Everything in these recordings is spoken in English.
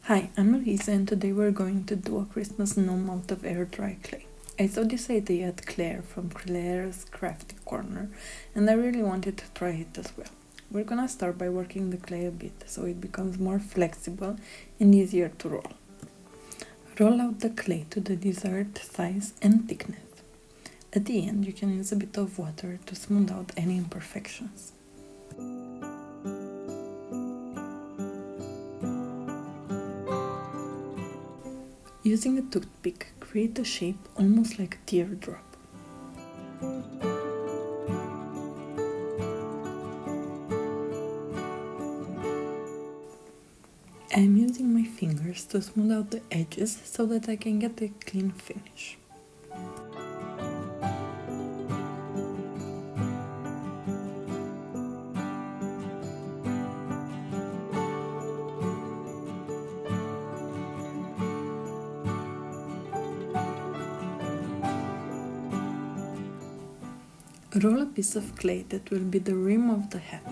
Hi, I'm Luiza and today we're going to do a Christmas gnome out of air dry clay. I saw this idea at Claire from Claire's Crafty corner and I really wanted to try it as well. We're gonna start by working the clay a bit so it becomes more flexible and easier to roll. Roll out the clay to the desired size and thickness. At the end you can use a bit of water to smooth out any imperfections. Using a toothpick, create a shape almost like a teardrop. I am using my fingers to smooth out the edges so that I can get a clean finish. Roll a piece of clay that will be the rim of the hat.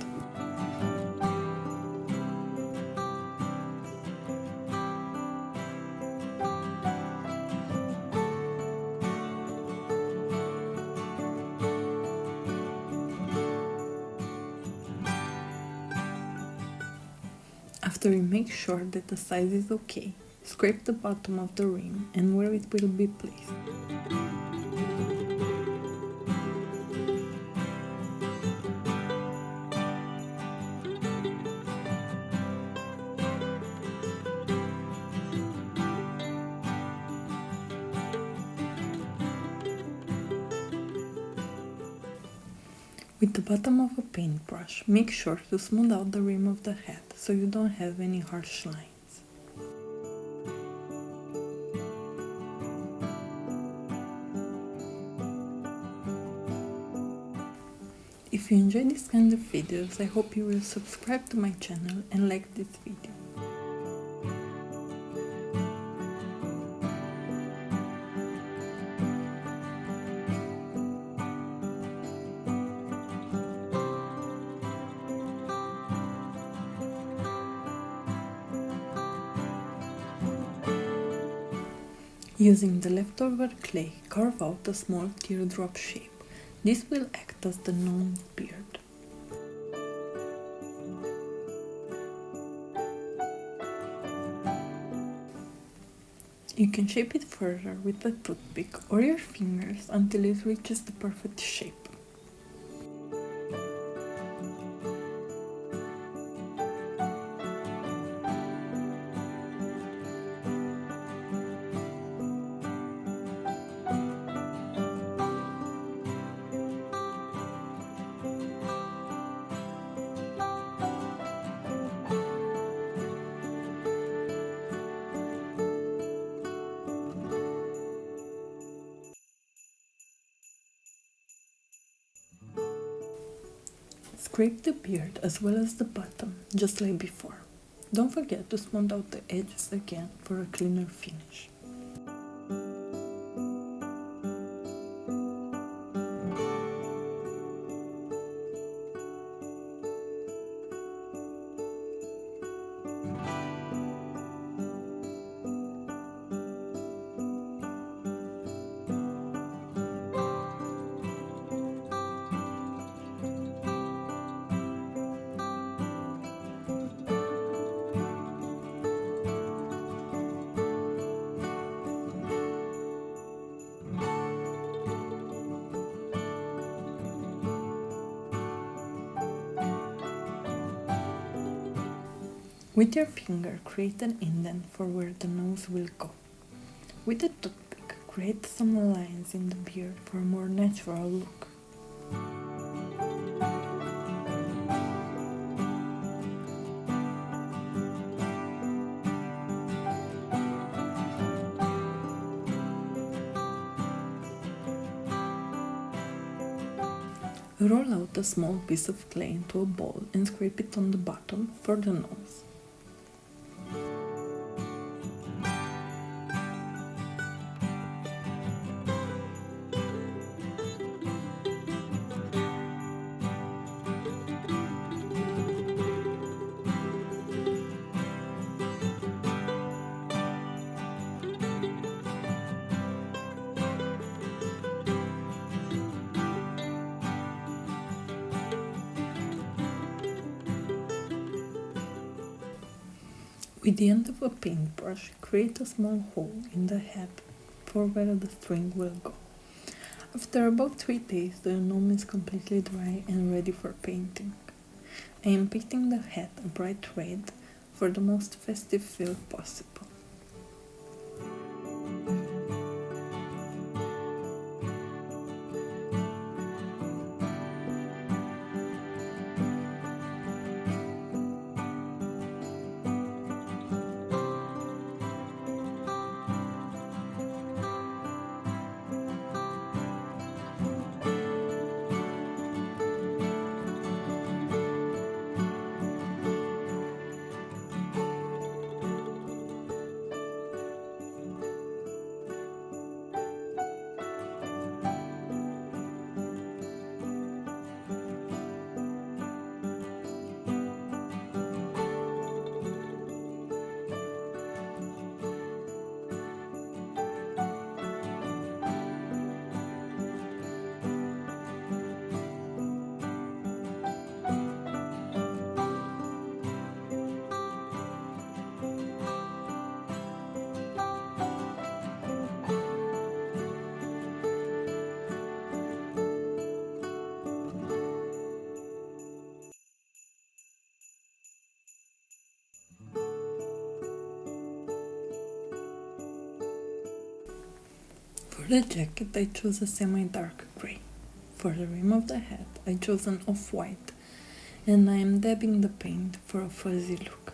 After you make sure that the size is okay, scrape the bottom of the rim and where it will be placed. With the bottom of a paintbrush, make sure to smooth out the rim of the hat so you don't have any harsh lines. If you enjoy this kind of videos, I hope you will subscribe to my channel and like this video. Using the leftover clay, carve out a small teardrop shape. This will act as the gnome's beard. You can shape it further with a toothpick or your fingers until it reaches the perfect shape. Scrape the beard as well as the bottom, just like before. Don't forget to smooth out the edges again for a cleaner finish. With your finger, create an indent for where the nose will go. With a toothpick, create some lines in the beard for a more natural look. Roll out a small piece of clay into a bowl and scrape it on the bottom for the nose. With the end of a paintbrush, create a small hole in the head for where the string will go. After about 3 days, the gnome is completely dry and ready for painting. I am painting the head a bright red for the most festive feel possible. For the jacket, I chose a semi-dark grey. For the rim of the hat, I chose an off-white, and I am dabbing the paint for a fuzzy look.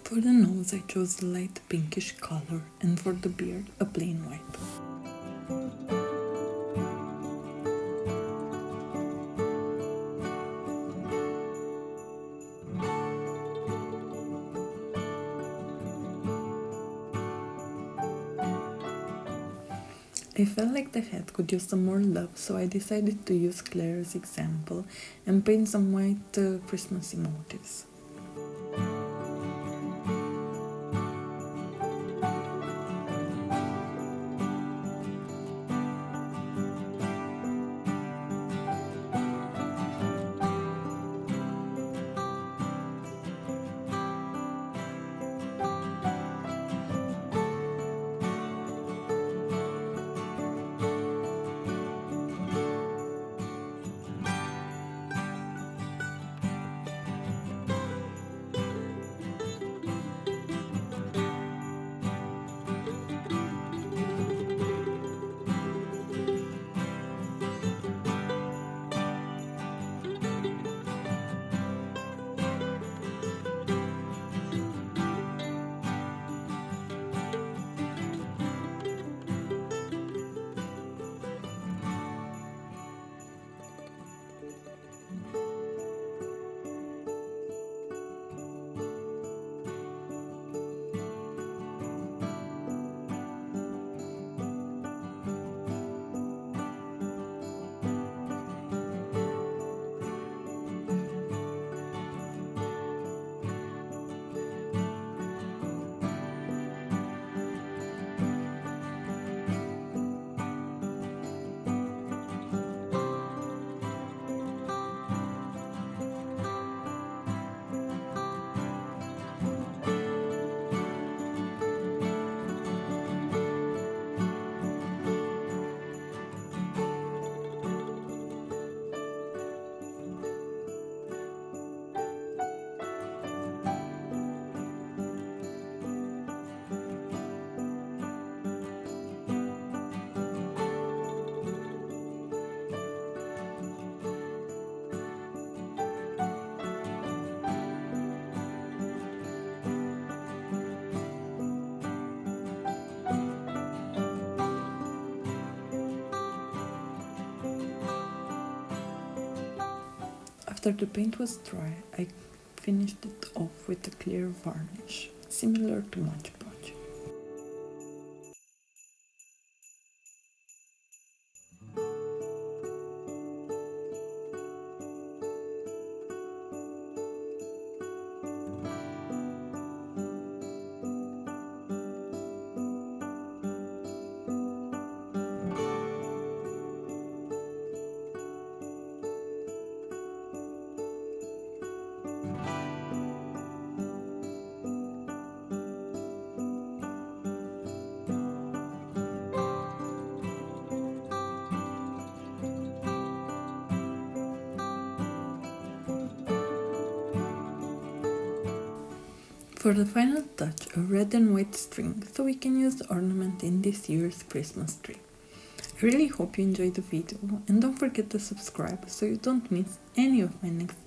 For the nose, I chose a light pinkish color, and for the beard, a plain white. I felt like the head could use some more love, so I decided to use Claire's example and paint some white Christmassy motifs. After the paint was dry, I finished it off with a clear varnish, similar to Modge Podge. For the final touch, a red and white string so we can use the ornament in this year's Christmas tree. I really hope you enjoyed the video and don't forget to subscribe so you don't miss any of my next